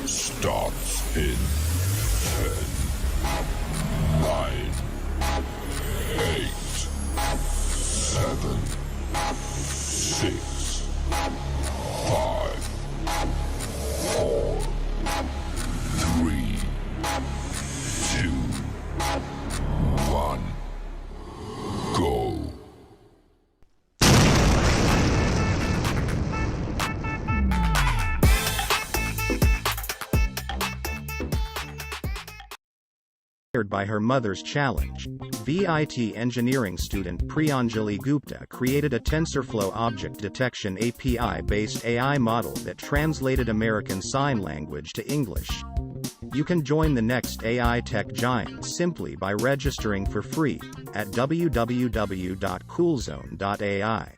starts in 10, 9, 8, 7, 6, 5, 4, 3, 2, 1, go. By her mother's challenge, VIT engineering student Priyanjali Gupta created a TensorFlow object detection API-based AI model that translated American Sign Language to English. You can join the next AI tech giant simply by registering for free at www.coolzone.ai.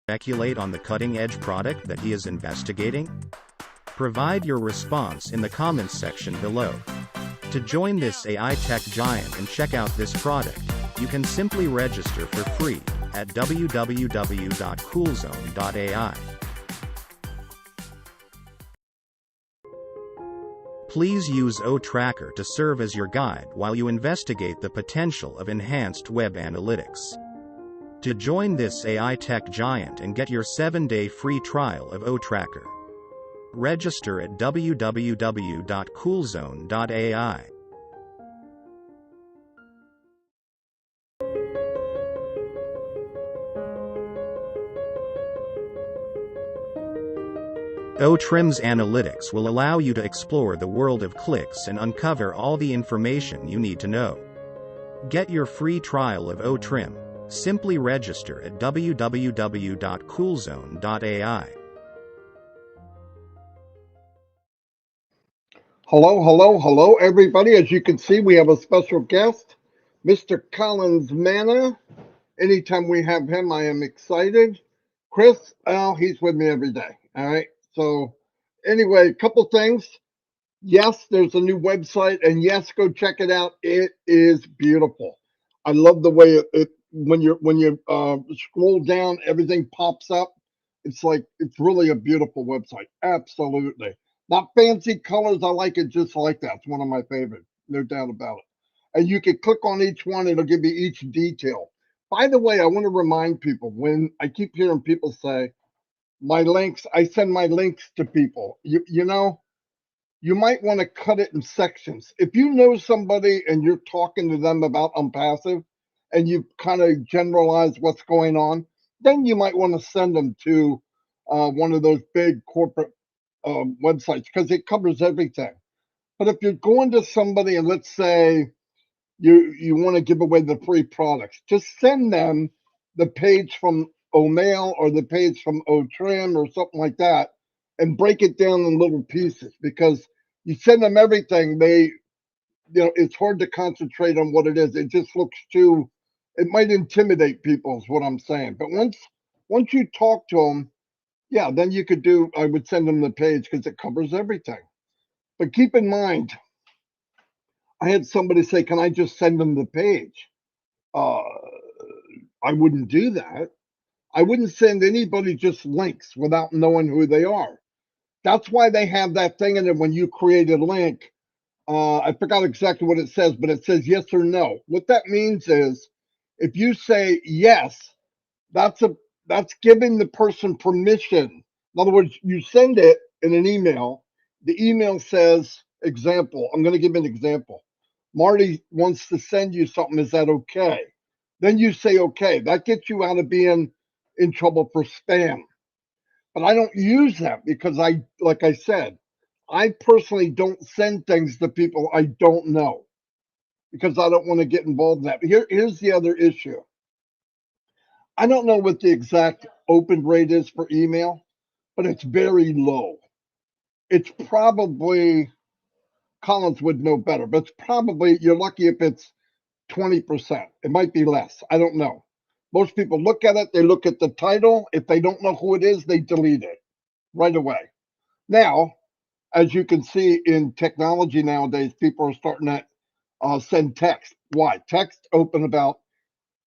Speculate on the cutting-edge product that he is investigating? Provide your response in the comments section below. To join this AI tech giant and check out this product, you can simply register for free at www.coolzone.ai. Please use OTracker to serve as your guide while you investigate the potential of enhanced web analytics. To join this AI tech giant and get your 7-day free trial of OTracker, register at www.coolzone.ai. OTrim's analytics will allow you to explore the world of clicks and uncover all the information you need to know. Get your free trial of OTrim. Simply register at www.coolzone.ai. Hello, everybody. As you can see, we have a special guest, Mr. Collins Manna. Anytime we have him, I am excited. Chris, he's with me every day. All right. So anyway, a couple things. Yes, there's a new website, and yes, go check it out. It is beautiful. I love the way it when you scroll down, everything pops up. It's really a beautiful website. Absolutely. Not fancy colors. I like it just like that. It's one of my favorites. No doubt about it. And you can click on each one. It'll give you each detail. By the way, I want to remind people, when I keep hearing people say, my links, I send my links to people. You know, you might want to cut it in sections. If you know somebody and you're talking to them about ONPASSIVE and you kind of generalize what's going on, then you might want to send them to one of those big corporate websites, because it covers everything. But if you're going to somebody and let's say you want to give away the free products, just send them the page from OMail or the page from OTrim or something like that, and break it down in little pieces, because you send them everything, it's hard to concentrate on what it is. It just looks too, it might intimidate people is what I'm saying. But once you talk to them, yeah, then you could I would send them the page because it covers everything. But keep in mind, I had somebody say, can I just send them the page? I wouldn't do that. I wouldn't send anybody just links without knowing who they are. That's why they have that thing in it when you create a link. I forgot exactly what it says, but it says yes or no. What that means is if you say yes, that's giving the person permission. In other words, you send it in an email. The email says, example, I'm going to give an example. Marty wants to send you something. Is that okay? Then you say okay. That gets you out of being in trouble for spam. But I don't use that because like I said, I personally don't send things to people I don't know because I don't want to get involved in that. But here's the other issue. I don't know what the exact open rate is for email, but it's very low. It's probably, Collins would know better, but it's probably, you're lucky if it's 20%. It might be less. I don't know. Most people look at it, they look at the title. If they don't know who it is, they delete it right away. Now, as you can see in technology nowadays, people are starting to send text. Why? Text open about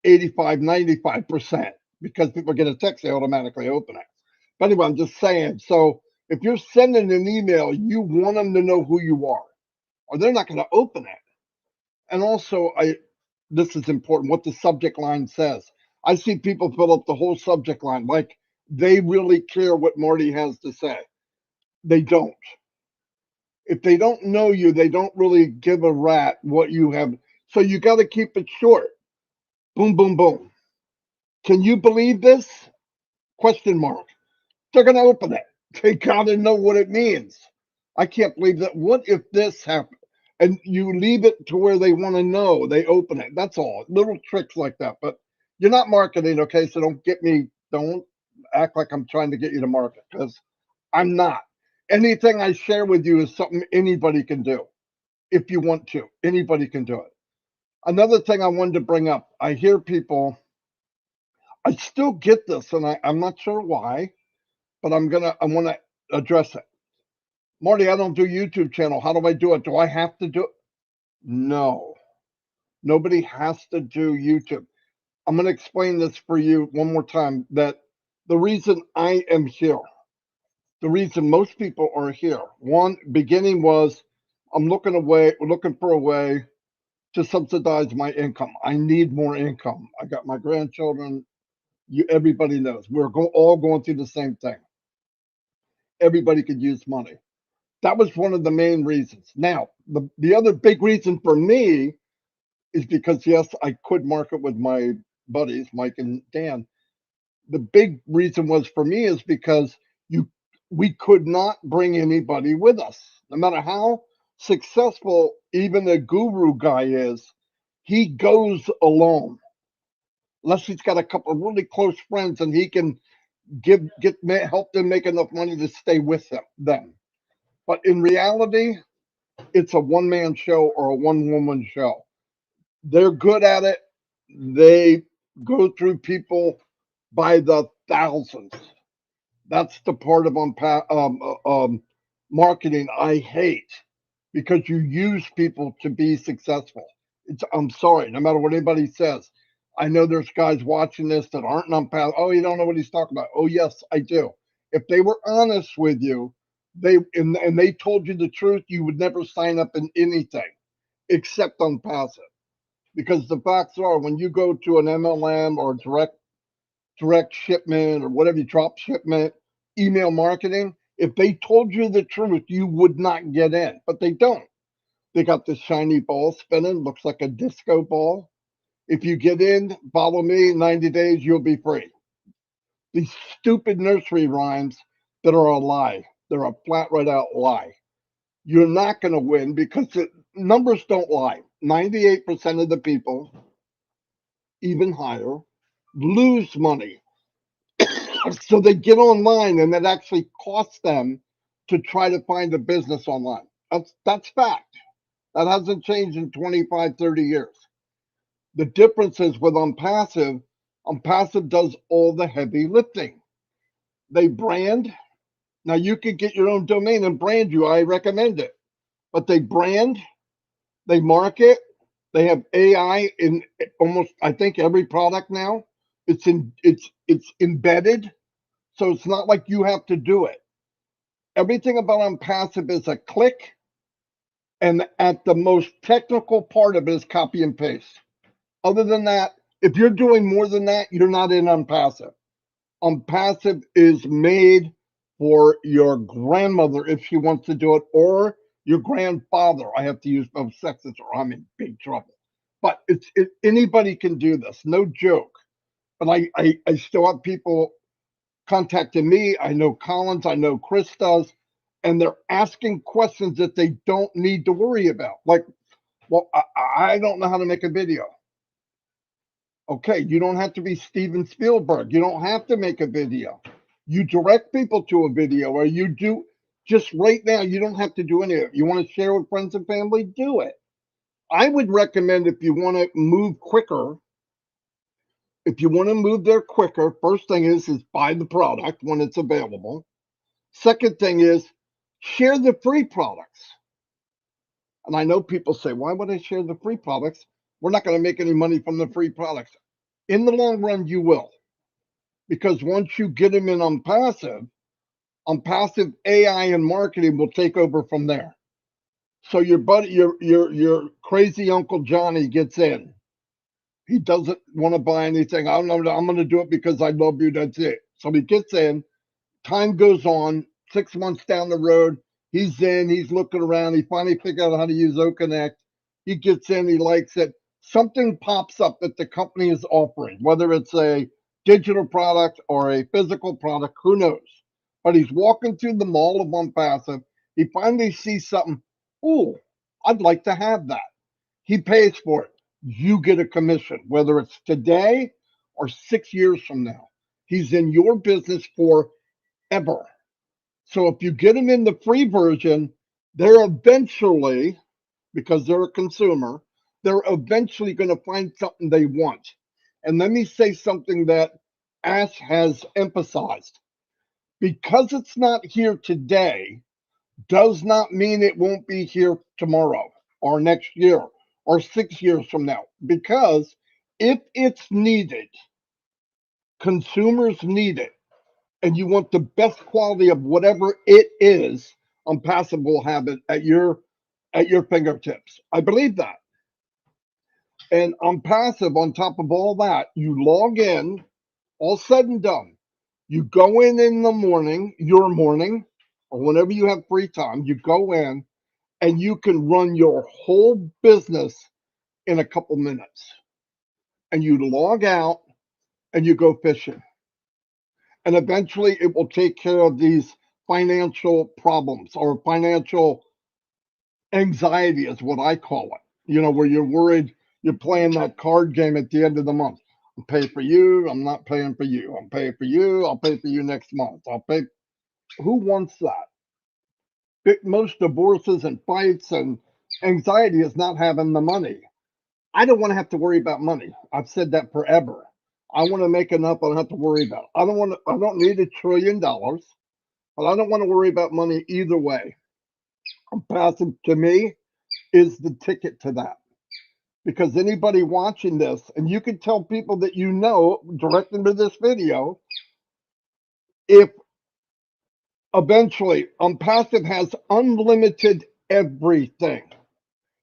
85, 95%, because people get a text, they automatically open it. But anyway, I'm just saying, so If you're sending an email, you want them to know who you are, or they're not going to open it. And also, this is important, what the subject line says. I see people fill up the whole subject line like they really care what Marty has to say. They don't. If they don't know you, they don't really give a rat what you have. So you got to keep it short. Boom, boom, boom. Can you believe this? Question mark. They're going to open it. They got to know what it means. I can't believe that. What if this happened? And you leave it to where they want to know. They open it. That's all. Little tricks like that. But you're not marketing, okay? So don't act like I'm trying to get you to market, because I'm not. Anything I share with you is something anybody can do if you want to. Anybody can do it. Another thing I wanted to bring up, I hear people, I still get this, and I'm not sure why, but I want to address it. Marty, I don't do YouTube channel. How do I do it? Do I have to do it? No, nobody has to do YouTube. I'm going to explain this for you one more time, that the reason I am here, the reason most people are here, one beginning was I'm looking for a way to subsidize my income. I need more income. I got my grandchildren. Everybody knows we're all going through the same thing. Everybody could use money. That was one of the main reasons. Now, the other big reason for me is because, yes, I could market with my buddies, Mike and Dan. The big reason was for me is because we could not bring anybody with us. No matter how successful even a guru guy is, he goes alone. Unless he's got a couple of really close friends and he can help them make enough money to stay with them. But in reality, it's a one-man show or a one-woman show. They're good at it. They go through people by the thousands. That's the part of marketing I hate, because you use people to be successful. I'm sorry, no matter what anybody says. I know there's guys watching this that aren't ONPASSIVE. Oh, you don't know what he's talking about. Oh, yes, I do. If they were honest with you, and they told you the truth, you would never sign up in anything except ONPASSIVE. Because the facts are, when you go to an MLM or direct shipment or whatever, drop shipment, email marketing, if they told you the truth, you would not get in. But they don't. They got this shiny ball spinning, looks like a disco ball. If you get in, follow me, 90 days, you'll be free. These stupid nursery rhymes that are a lie. They're a flat right out lie. You're not going to win because the numbers don't lie. 98% of the people, even higher, lose money. So they get online, and it actually costs them to try to find a business online. That's fact. That hasn't changed in 25, 30 years. The difference is with ONPASSIVE does all the heavy lifting. They brand. Now you could get your own domain and brand you. I recommend it. But they brand, they market, they have AI in almost, I think, every product now. It's embedded. So it's not like you have to do it. Everything about ONPASSIVE is a click, and at the most technical part of it is copy and paste. Other than that, if you're doing more than that, you're not in ONPASSIVE. ONPASSIVE is made for your grandmother if she wants to do it, or your grandfather. I have to use both sexes or I'm in big trouble. But anybody can do this, no joke. But I still have people contacting me. I know Collins, I know Chris does, and they're asking questions that they don't need to worry about. Like, well, I don't know how to make a video. Okay, you don't have to be Steven Spielberg. You don't have to make a video. You direct people to a video, or you do just right now. You don't have to do any of it. You want to share with friends and family? Do it. I would recommend, if you want to move quicker, if you want to move there quicker, first thing is buy the product when it's available. Second thing is share the free products. And I know people say, why would I share the free products? We're not going to make any money from the free products. In the long run, you will. Because once you get them in ONPASSIVE ONPASSIVE AI and marketing will take over from there. So your buddy, your crazy Uncle Johnny gets in. He doesn't want to buy anything. I don't know. I'm going to do it because I love you. That's it. So he gets in. Time goes on. 6 months down the road, he's in. He's looking around. He finally figured out how to use OConnect. He gets in. He likes it. Something pops up that the company is offering, whether it's a digital product or a physical product. Who knows? But he's walking through the mall of ONPASSIVE. He finally sees something. Ooh, I'd like to have that. He pays for it. You get a commission, whether it's today or 6 years from now. He's in your business forever. So if you get him in the free version, they're eventually, because they're a consumer, they're eventually going to find something they want. And let me say something that Ash has emphasized. Because it's not here today, does not mean it won't be here tomorrow or next year or 6 years from now. Because if it's needed, consumers need it, and you want the best quality of whatever it is, ONPASSIVE will have it at your fingertips. I believe that. And ONPASSIVE, on top of all that, you log in, all said and done. You go in the morning, your morning, or whenever you have free time, you go in and you can run your whole business in a couple minutes. And you log out and you go fishing. And eventually it will take care of these financial problems, or financial anxiety is what I call it. You know, where you're worried you're playing that card game at the end of the month. I'll pay for you. I'm not paying for you. I'm paying for you. I'll pay for you next month. I'll pay. Who wants that? Most divorces and fights and anxiety is not having the money. I don't want to have to worry about money. I've said that forever. I want to make enough I don't have to worry about. I don't need $1 trillion, but I don't want to worry about money either way. ONPASSIVE to me is the ticket to that. Because anybody watching this, and you can tell people that you know, direct them to this video, if eventually ONPASSIVE has unlimited everything.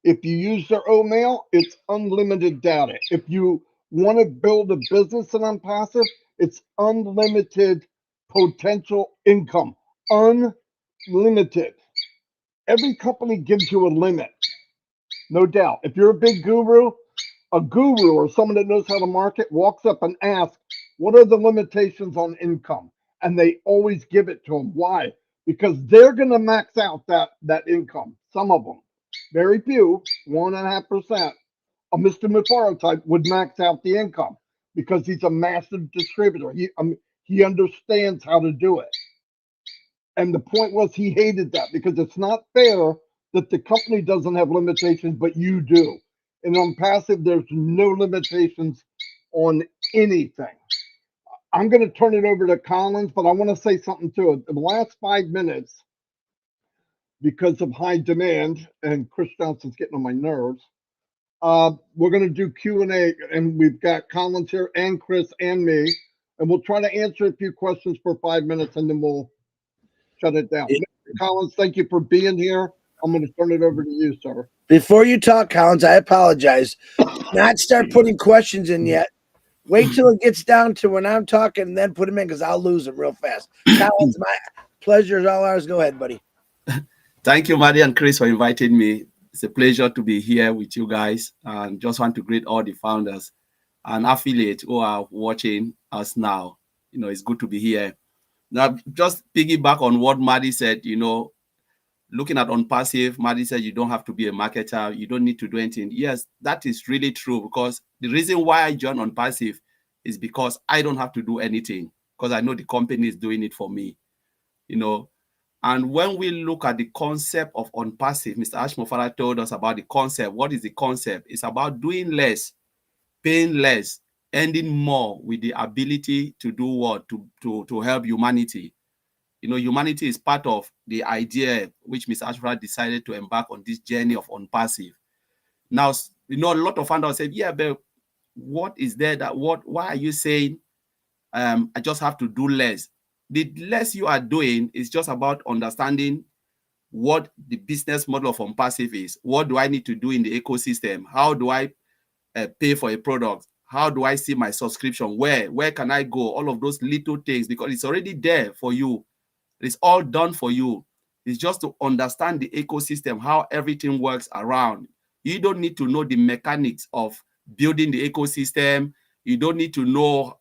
If you use their mail, it's unlimited data. If you want to build a business in ONPASSIVE, it's unlimited potential income. Unlimited. Every company gives you a limit. No doubt. If you're a big guru, a guru or someone that knows how to market walks up and asks, what are the limitations on income? And they always give it to them. Why? Because they're going to max out that income. Some of them. Very few, 1.5%. A Mr. Muffareh type would max out the income because he's a massive distributor. He understands how to do it. And the point was, he hated that because it's not fair that the company doesn't have limitations, but you do. And ONPASSIVE, there's no limitations on anything. I'm going to turn it over to Collins, but I want to say something too. In the last 5 minutes, because of high demand, and Chris Johnson's getting on my nerves, we're going to do Q&A, and we've got Collins here and Chris and me, and we'll try to answer a few questions for 5 minutes, and then we'll shut it down. Mr. Collins, thank you for being here. I'm going to turn it over to you, sir. Before you talk, Collins, I apologize. Not start putting questions in yet. Wait till it gets down to when I'm talking, and then put them in because I'll lose them real fast. Collins, my pleasure is all ours. Go ahead, buddy. Thank you, Marty and Chris, for inviting me. It's a pleasure to be here with you guys. And just want to greet all the founders and affiliates who are watching us now. You know, it's good to be here. Now, just piggyback on what Marty said, you know, looking at ONPASSIVE, Marty said you don't have to be a marketer. You don't need to do anything. Yes, that is really true, because the reason why I joined ONPASSIVE is because I don't have to do anything, because I know the company is doing it for me, you know. And when we look at the concept of ONPASSIVE, Mr. Ash Mufareh told us about the concept. What is the concept? It's about doing less, paying less, earning more with the ability to do what? To help humanity. You know, humanity is part of the idea which Mr. Ashford decided to embark on this journey of ONPASSIVE. Now, you know, a lot of founders say, yeah, but what is there that, why are you saying I just have to do less? the less you are doing is just about understanding what the business model of ONPASSIVE is. What do I need to do in the ecosystem? How do I pay for a product? How do I see my subscription? Where can I go? All of those little things, because it's already there for you. It's all done for you. It's just to understand the ecosystem, how everything works around. You don't need to know the mechanics of building the ecosystem. You don't need to know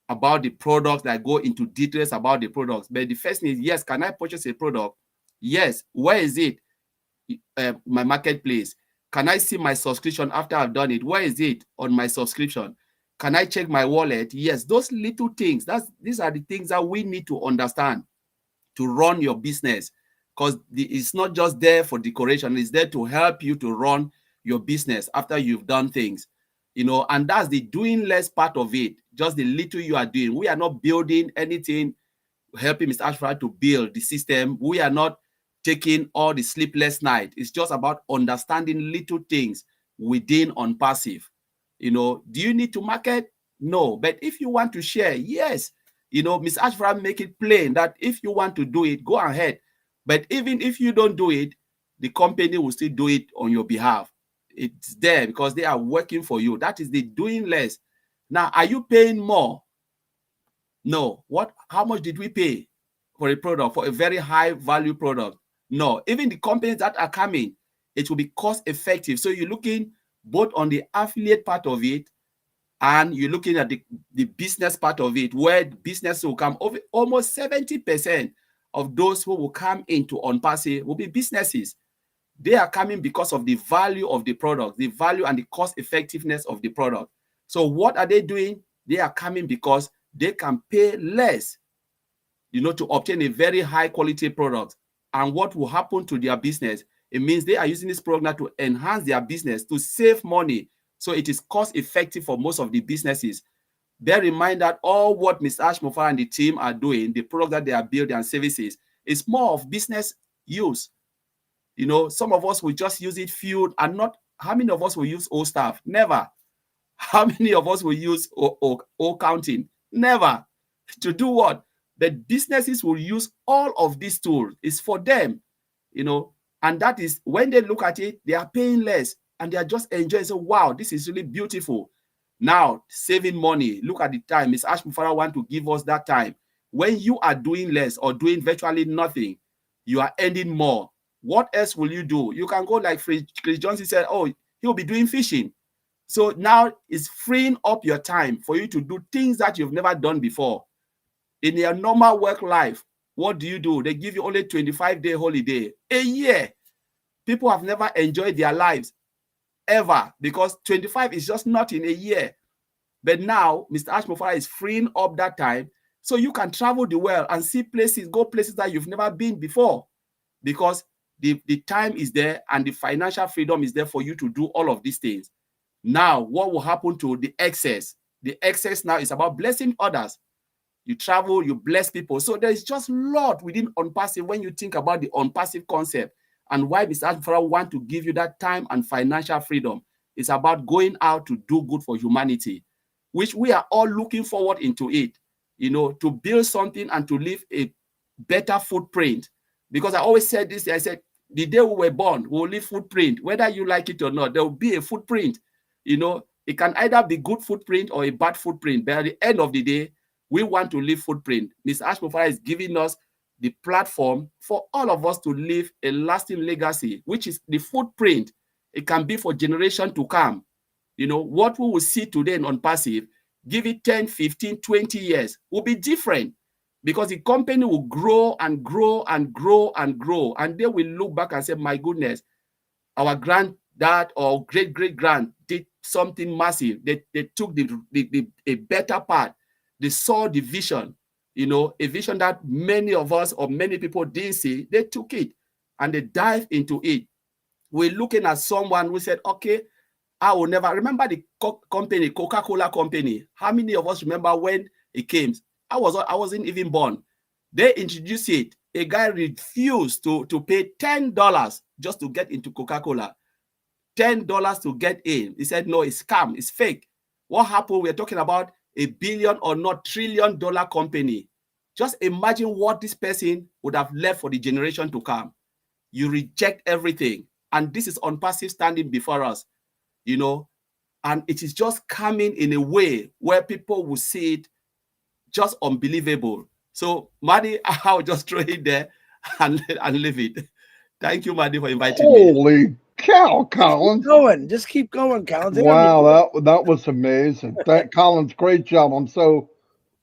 about the products that go into details about the products. But the first thing is, yes, can I purchase a product? Yes. Where is it? My marketplace. Can I see my subscription after I've done it? Where is it on my subscription? Can I check my wallet? Yes, those little things. These are the things that we need to understand to run your business, because it's not just there for decoration. It's there to help you to run your business after you've done things, and that's the doing less part of it. Just the little you are doing. We are not building anything, helping Mr. Ashford to build the system. We are not taking all the sleepless night. It's just about understanding little things within ONPASSIVE. Do you need to market? No. But if you want to share, yes. Ms. Ashford make it plain that if you want to do it, go ahead. But even if you don't do it, the company will still do it on your behalf. It's there because they are working for you. That is the doing less. Now, are you paying more? No. How much did we pay for a product, for a very high value product? No. Even the companies that are coming, it will be cost effective. So you're looking both on the affiliate part of it, and you're looking at the business part of it, where business will come. Over almost 70% of those who will come into ONPASSIVE will be businesses. They are coming because of the value of the product, the value and the cost effectiveness of the product. So what are they doing? They are coming because they can pay less, to obtain a very high quality product. And what will happen to their business? It means they are using this program to enhance their business, to save money. So it is cost effective for most of the businesses. Bear in mind that all what Mr. Ash Mufareh and the team are doing, the product that they are building and services, is more of business use. Some of us will just use it few, and not how many of us will use old stuff? Never. How many of us will use old counting? Never. To do what? The businesses will use all of these tools. It's for them, and that is when they look at it, they are paying less and they are just enjoying. So, wow, this is really beautiful. Now, saving money. Look at the time. Ms. Ash Mufareh want to give us that time. When you are doing less or doing virtually nothing, you are earning more. What else will you do? You can go like Chris Johnson said, oh, he'll be doing fishing. So now it's freeing up your time for you to do things that you've never done before. In your normal work life, what do? They give you only 25-day holiday a year. People have never enjoyed their lives ever, because 25 is just not in a year. But now Mr. Ash Mufareh is freeing up that time so you can travel the world and see places, go places that you've never been before, because the time is there and the financial freedom is there for you to do all of these things. Now, what will happen to the excess? The excess now is about blessing others. You travel, you bless people. So there is just a lot within ONPASSIVE when you think about the ONPASSIVE concept and why Mr. Ash Mufareh want to give you that time and financial freedom. It's about going out to do good for humanity, which we are all looking forward into it, to build something and to leave a better footprint. Because I always said this, I said, the day we were born, we'll leave footprint. Whether you like it or not, there will be a footprint. It can either be good footprint or a bad footprint. But at the end of the day, we want to leave footprint. Mr. Ash Mufareh is giving us the platform for all of us to leave a lasting legacy, which is the footprint. It can be for generation to come. What we will see today in ONPASSIVE, give it 10, 15, 20 years, will be different, because the company will grow and grow and grow and grow. And they will look back and say, my goodness, our granddad or great-great-grand did something massive. They took a better part. They saw the vision, a vision that many of us or many people didn't see. They took it and they dived into it. We're looking at someone who said, okay, I will never remember the company, Coca-Cola company. How many of us remember when it came? I wasn't even born. They introduced it. A guy refused to pay $10 just to get into Coca-Cola. $10 to get in. He said, no, it's scam, it's fake. What happened? We're talking about $1 billion or not $1 trillion company. Just imagine what this person would have left for the generation to come. You reject everything. And this is ONPASSIVE standing before us, you know, and it is just coming in a way where people will see it just unbelievable. So, Marty, I'll just throw it there and leave it. Thank you, Marty, for inviting me. Holy cow, Collins. Just keep going, Collins. Wow, that was amazing. That Collins, great job. I'm so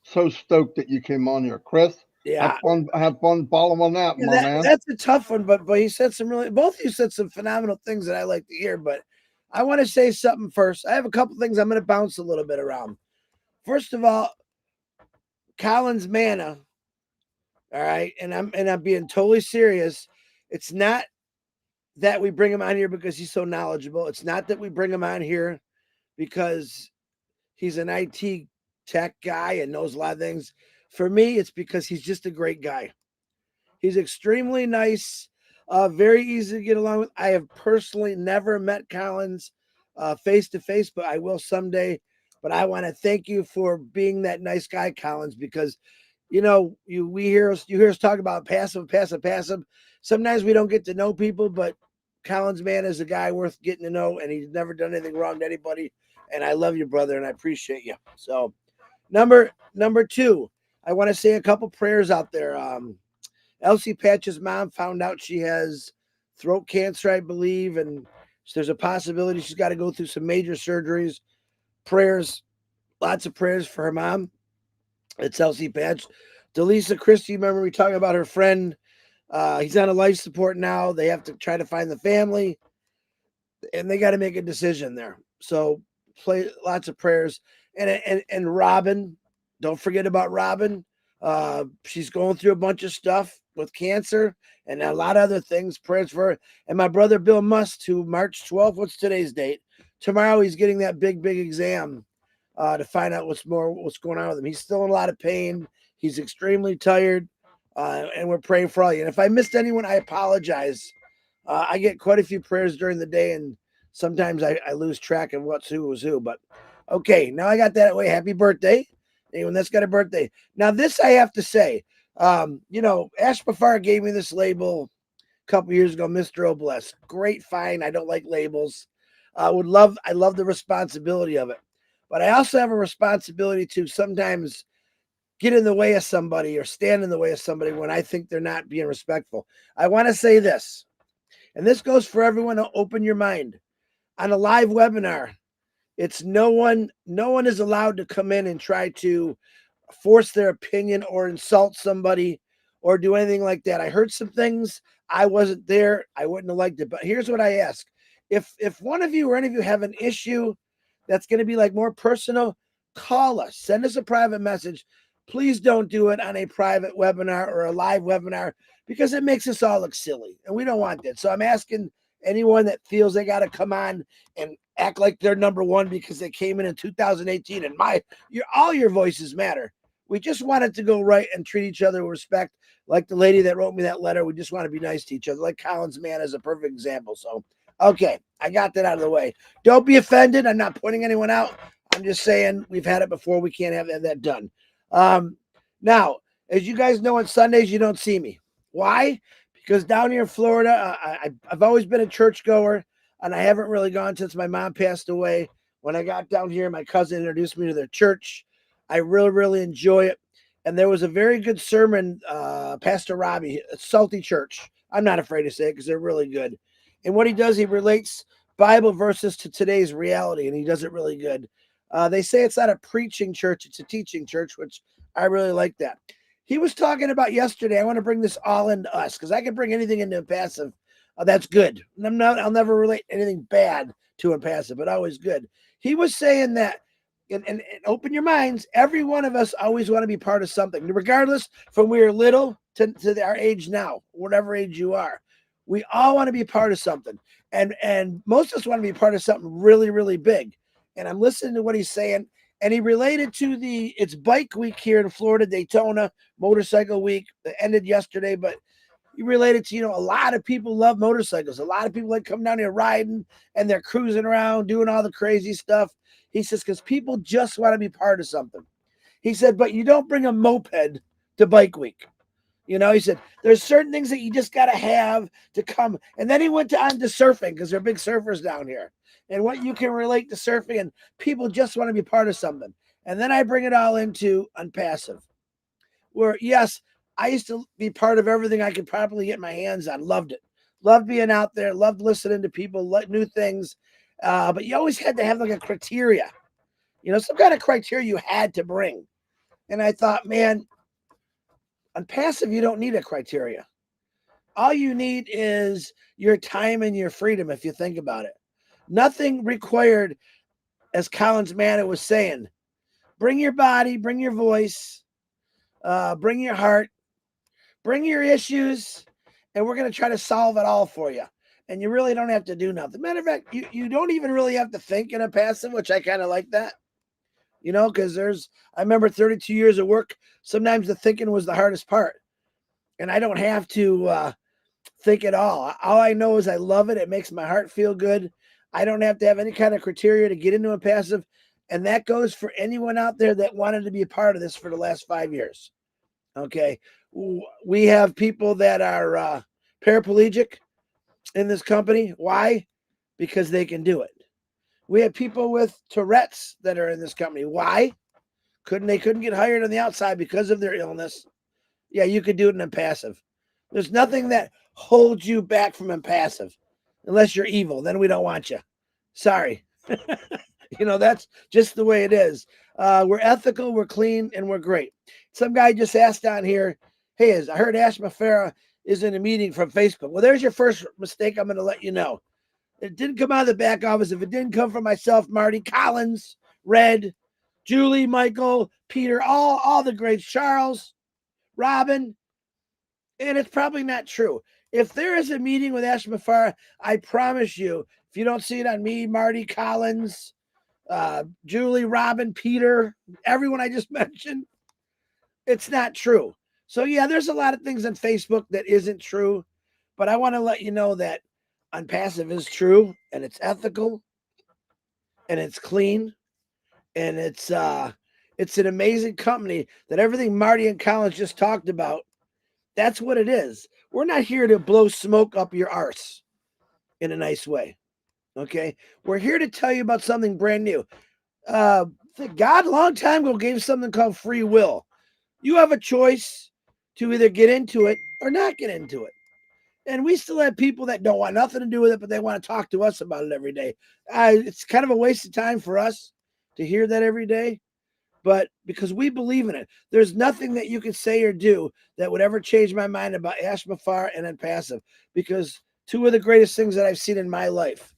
stoked that you came on here. Chris, Yeah. have fun following that, my man. That's a tough one, but he said some both of you said some phenomenal things that I like to hear, but I want to say something first. I have a couple things I'm going to bounce a little bit around. First of all, Collins Manna, all right, and I'm being totally serious. It's not that we bring him on here because he's so knowledgeable. It's not that we bring him on here because he's an IT tech guy and knows a lot of things. For me, it's because he's just a great guy. He's extremely nice, very easy to get along with. I have personally never met Collins face to face, but I will someday. But I want to thank you for being that nice guy, Collins, because you hear us talk about passive. Sometimes we don't get to know people, but Collins, man, is a guy worth getting to know, and he's never done anything wrong to anybody. And I love you, brother, and I appreciate you. So, number two, I want to say a couple prayers out there. Elsie Patch's mom found out she has throat cancer, I believe, and there's a possibility she's got to go through some major surgeries. Prayers, lots of prayers for her mom. It's Elsie Patch. Delisa Christie, remember we talking about her friend? He's on a life support now. They have to try to find the family, and they got to make a decision there. So play lots of prayers. And Robin, don't forget about Robin. She's going through a bunch of stuff with cancer and a lot of other things. Prayers for her. And my brother Bill Must, who March 12th, what's today's date? Tomorrow he's getting that big exam to find out what's going on with him. He's still in a lot of pain. He's extremely tired. And we're praying for all you. And if I missed anyone, I apologize. I get quite a few prayers during the day, and sometimes I lose track of who was who. But okay, now I got that way. Happy birthday. Anyone that's got a birthday. Now, this I have to say, Ash Mufareh gave me this label a couple years ago, Mr. Obless. Great find. I don't like labels. I love the responsibility of it. But I also have a responsibility to sometimes get in the way of somebody or stand in the way of somebody when I think they're not being respectful. I want to say this, and this goes for everyone to open your mind. On a live webinar, it's no one is allowed to come in and try to force their opinion or insult somebody or do anything like that. I heard some things. I wasn't there. I wouldn't have liked it. But here's what I ask. If one of you or any of you have an issue that's going to be like more personal, call us. Send us a private message. Please don't do it on a private webinar or a live webinar because it makes us all look silly, and we don't want that. So I'm asking anyone that feels they got to come on and act like they're number one because they came in 2018 and all your voices matter. We just want it to go right and treat each other with respect. Like the lady that wrote me that letter, we just want to be nice to each other. Like Collins Man is a perfect example. So, okay, I got that out of the way. Don't be offended. I'm not pointing anyone out. I'm just saying we've had it before. We can't have that done. Now, as you guys know, on Sundays, you don't see me. Why? Because down here in Florida, I've always been a churchgoer, and I haven't really gone since my mom passed away. When I got down here, my cousin introduced me to their church. I really, really enjoy it. And there was a very good sermon, Pastor Robbie, Salty Church. I'm not afraid to say it because they're really good. And what he does, he relates Bible verses to today's reality, and he does it really good. They say it's not a preaching church, it's a teaching church, which I really like that. He was talking about yesterday, I want to bring this all into us because I can bring anything into ONPASSIVE. That's good. I'll never relate anything bad to ONPASSIVE, but always good. He was saying that, and open your minds, every one of us always want to be part of something, regardless from we are little to our age now, whatever age you are. We all want to be part of something. And most of us want to be part of something really, really big. And I'm listening to what he's saying. And he related to it's bike week here in Florida, Daytona, motorcycle week that ended yesterday. But he related to, a lot of people love motorcycles. A lot of people like come down here riding and they're cruising around, doing all the crazy stuff. He says, because people just want to be part of something. He said, but you don't bring a moped to Bike Week. You know, he said, there's certain things that you just got to have to come. And then he went on to surfing because they're big surfers down here and what you can relate to surfing, and people just want to be part of something. And then I bring it all into ONPASSIVE, where, yes, I used to be part of everything I could probably get my hands on. Loved it. Loved being out there. Loved listening to people, new things. But you always had to have like a criteria, you know, some kind of criteria you had to bring. And I thought, man, ONPASSIVE, you don't need a criteria. All you need is your time and your freedom, if you think about it. Nothing required, as Collins Manna was saying. Bring your body, bring your voice, bring your heart, bring your issues, and we're going to try to solve it all for you. And you really don't have to do nothing. Matter of fact, you don't even really have to think in ONPASSIVE, which I kind of like that. You know, because I remember 32 years of work. Sometimes the thinking was the hardest part. And I don't have to think at all. All I know is I love it. It makes my heart feel good. I don't have to have any kind of criteria to get into ONPASSIVE. And that goes for anyone out there that wanted to be a part of this for the last 5 years. Okay. We have people that are paraplegic in this company. Why? Because they can do it. We have people with Tourette's that are in this company. Why? They couldn't get hired on the outside because of their illness. Yeah, you could do it in ONPASSIVE. There's nothing that holds you back from ONPASSIVE unless you're evil. Then we don't want you. Sorry. You know, that's just the way it is. We're ethical, we're clean, and we're great. Some guy just asked on here, hey, I heard Ash Mufareh is in a meeting from Facebook. Well, there's your first mistake. I'm going to let you know. It didn't come out of the back office. If it didn't come from myself, Marty, Collins, Red, Julie, Michael, Peter, all the greats, Charles, Robin, and it's probably not true. If there is a meeting with Ash Mufareh, I promise you, if you don't see it on me, Marty, Collins, Julie, Robin, Peter, everyone I just mentioned, it's not true. So yeah, there's a lot of things on Facebook that isn't true, but I want to let you know that ONPASSIVE is true, and it's ethical, and it's clean, and it's an amazing company that everything Marty and Collins just talked about, that's what it is. We're not here to blow smoke up your arse in a nice way. Okay. We're here to tell you about something brand new. God a long time ago gave something called free will. You have a choice to either get into it or not get into it. And we still have people that don't want nothing to do with it, but they want to talk to us about it every day. It's kind of a waste of time for us to hear that every day, but because we believe in it, there's nothing that you can say or do that would ever change my mind about Ash Mufareh and ONPASSIVE, because two of the greatest things that I've seen in my life.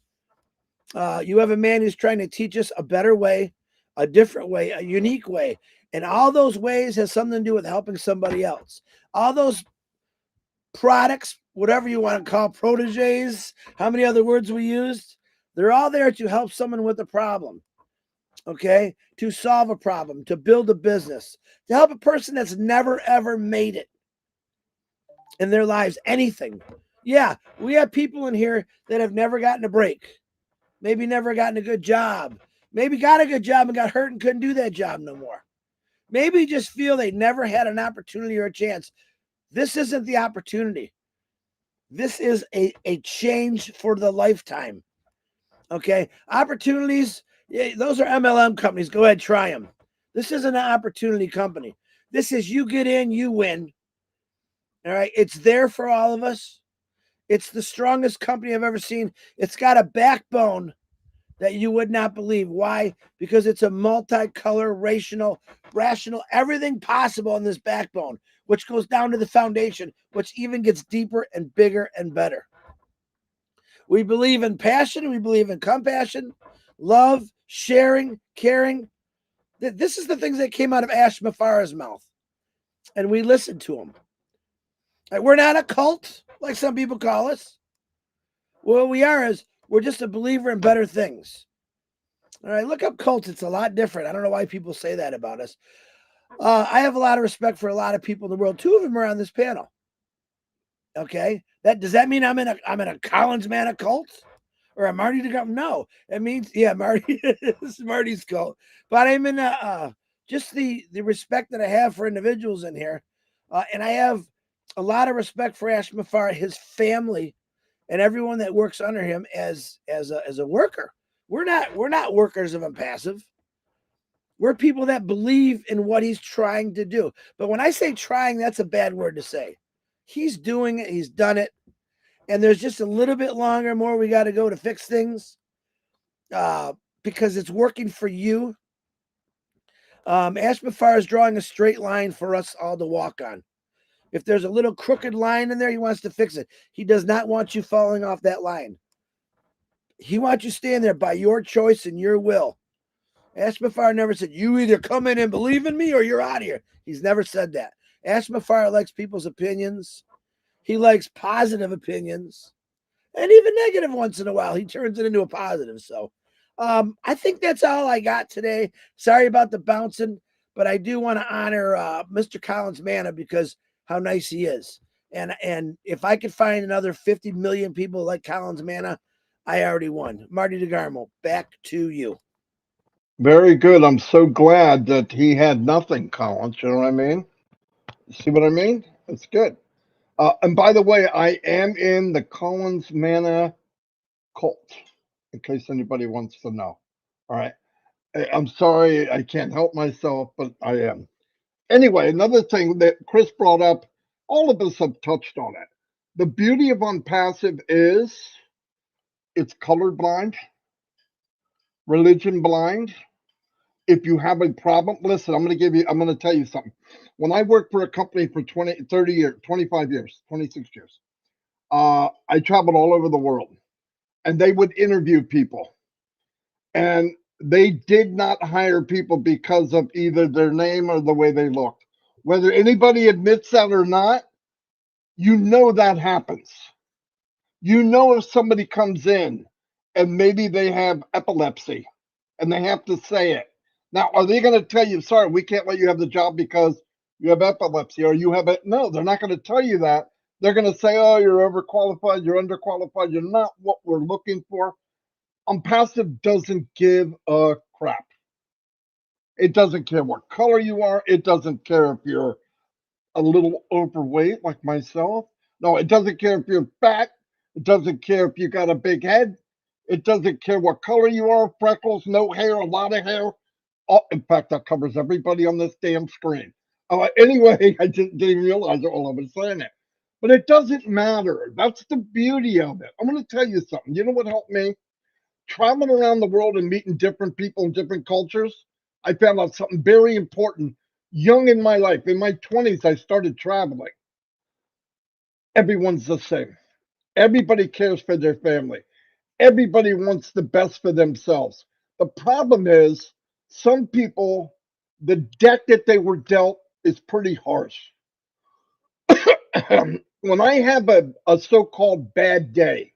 You have a man who's trying to teach us a better way, a different way, a unique way. And all those ways has something to do with helping somebody else. All those products, whatever you want to call proteges, how many other words we used, they're all there to help someone with a problem. Okay, to solve a problem, to build a business, to help a person that's never ever made it in their lives, anything. Yeah, we have people in here that have never gotten a break, maybe never gotten a good job, maybe got a good job and got hurt and couldn't do that job no more. Maybe just feel they never had an opportunity or a chance. This isn't the opportunity. This is a change for the lifetime. Okay, opportunities, those are MLM companies. Go ahead, try them. This isn't an opportunity company. This is you get in, you win. All right, it's there for all of us. It's the strongest company I've ever seen. It's got a backbone that you would not believe. Why? Because it's a multicolor, rational, everything possible in this backbone, which goes down to the foundation, which even gets deeper and bigger and better. We believe in passion. We believe in compassion, love, sharing, caring. This is the things that came out of Ash Mufareh's mouth. And we listened to him. We're not a cult, like some people call us. What we are is we're just a believer in better things. All right, look up cults. It's a lot different. I don't know why people say that about us. I have a lot of respect for a lot of people in the world. Two of them are on this panel. Okay, does that mean I'm in a Collins Manna cult or a Marty Degarmo? No, it means Marty is Marty's cult. But I'm in just the respect that I have for individuals in here. And I have a lot of respect for Ash Mufareh, his family, and everyone that works under him as a worker. We're not workers of ONPASSIVE. We're people that believe in what he's trying to do. But when I say trying, that's a bad word to say. He's doing it. He's done it. And there's just a little bit longer more we got to go to fix things because it's working for you. Ash Mufareh is drawing a straight line for us all to walk on. If there's a little crooked line in there, he wants to fix it. He does not want you falling off that line. He wants you staying there by your choice and your will. Ash Mufareh never said, you either come in and believe in me or you're out of here. He's never said that. Ash Mufareh likes people's opinions. He likes positive opinions. And even negative once in a while. He turns it into a positive. So I think that's all I got today. Sorry about the bouncing, but I do want to honor Mr. Collins Manna because how nice he is. And if I could find another 50 million people like Collins Manna, I already won. Marty Degarmo, back to you. Very good. I'm so glad that he had nothing, Collins. You know what I mean? See what I mean? It's good. And by the way, I am in the Collins Manna cult, in case anybody wants to know. All right. I'm sorry I can't help myself, but I am. Anyway, another thing that Chris brought up, all of us have touched on it. The beauty of ONPASSIVE is it's colorblind, religion blind. If you have a problem, listen, I'm going to tell you something. When I worked for a company for 20, 30 years, 25 years, 26 years, I traveled all over the world and they would interview people. And they did not hire people because of either their name or the way they looked. Whether anybody admits that or not, you know that happens. You know if somebody comes in and maybe they have epilepsy and they have to say it. Now, are they going to tell you, sorry, we can't let you have the job because you have epilepsy or you have it? No, they're not going to tell you that. They're going to say, oh, you're overqualified, you're underqualified, you're not what we're looking for. ONPASSIVE doesn't give a crap. It doesn't care what color you are. It doesn't care if you're a little overweight like myself. No, it doesn't care if you're fat. It doesn't care if you got a big head. It doesn't care what color you are, freckles, no hair, a lot of hair. Oh, in fact, that covers everybody on this damn screen. Anyway, I didn't even realize it while I was saying it. But it doesn't matter. That's the beauty of it. I'm going to tell you something. You know what helped me? Traveling around the world and meeting different people and different cultures. I found out something very important. Young in my life, in my 20s, I started traveling. Everyone's the same. Everybody cares for their family. Everybody wants the best for themselves. The problem is some people, the deck that they were dealt is pretty harsh. When I have a so-called bad day,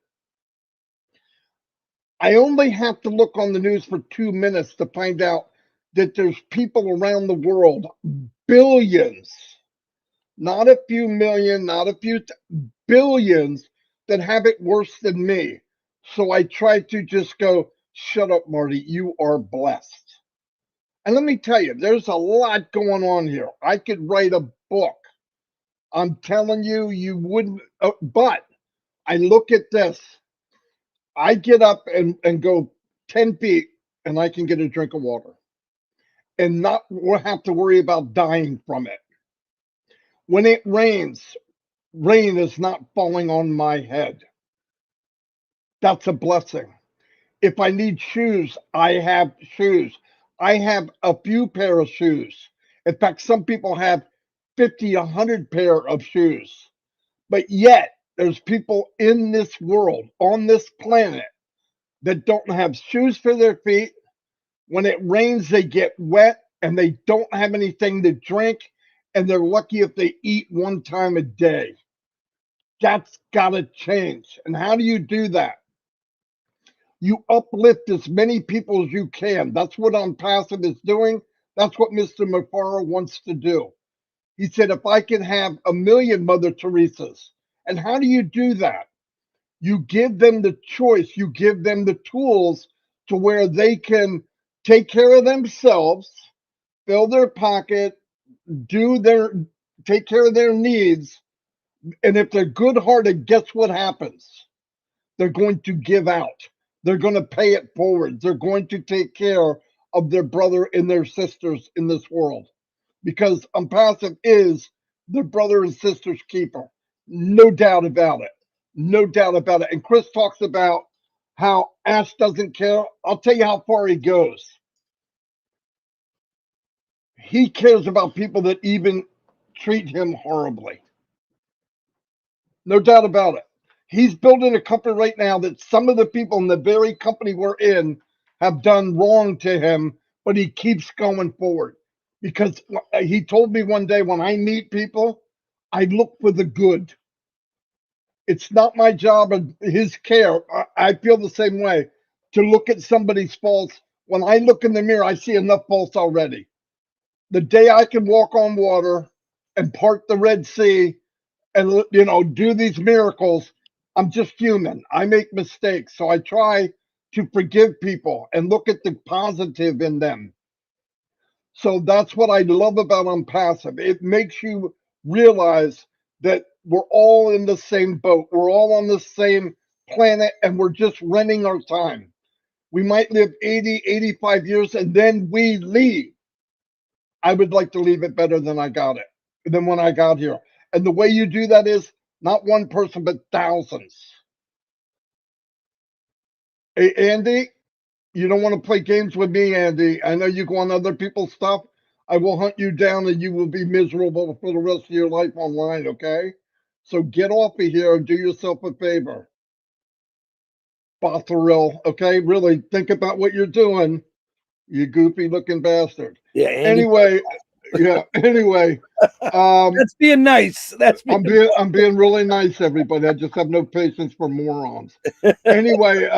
I only have to look on the news for 2 minutes to find out that there's people around the world, billions, not a few million, not a few billions, that have it worse than me. So I try to just go, shut up, Marty, you are blessed. And let me tell you, there's a lot going on here. I could write a book. I'm telling you, you wouldn't, but I look at this. I get up and go 10 feet and I can get a drink of water and not have to worry about dying from it. When it rains, rain is not falling on my head. That's a blessing. If I need shoes, I have shoes. I have a few pair of shoes. In fact, some people have 50, 100 pair of shoes. But yet, there's people in this world, on this planet, that don't have shoes for their feet. When it rains, they get wet and they don't have anything to drink. And they're lucky if they eat one time a day. That's got to change. And how do you do that? You uplift as many people as you can. That's what ONPASSIVE is doing. That's what Mr. Mufareh wants to do. He said, if I can have 1 million Mother Teresas. And how do you do that? You give them the choice. You give them the tools to where they can take care of themselves, fill their pocket, take care of their needs. And if they're good-hearted, guess what happens? They're going to give out. They're going to pay it forward. They're going to take care of their brother and their sisters in this world. Because ONPASSIVE is their brother and sister's keeper. No doubt about it. No doubt about it. And Chris talks about how Ash doesn't care. I'll tell you how far he goes. He cares about people that even treat him horribly. No doubt about it. He's building a company right now that some of the people in the very company we're in have done wrong to him, but he keeps going forward. Because he told me one day, when I meet people, I look for the good. It's not my job or his care. I feel the same way, to look at somebody's faults. When I look in the mirror, I see enough faults already. The day I can walk on water and part the Red Sea and, you know, do these miracles, I'm just human. I make mistakes. So I try to forgive people and look at the positive in them. So that's what I love about ONPASSIVE. It makes you realize that we're all in the same boat. We're all on the same planet, and we're just renting our time. We might live 80, 85 years, and then we leave. I would like to leave it better than I got it, than when I got here. And the way you do that is not one person, but thousands. Hey, Andy, you don't want to play games with me, Andy. I know you go on other people's stuff. I will hunt you down and you will be miserable for the rest of your life online, okay? So get off of here and do yourself a favor. Botheril, okay? Really think about what you're doing, you goofy looking bastard. Yeah. Andy, Anyway, anyway. That's being nice. I'm being really nice, everybody. I just have no patience for morons. Anyway,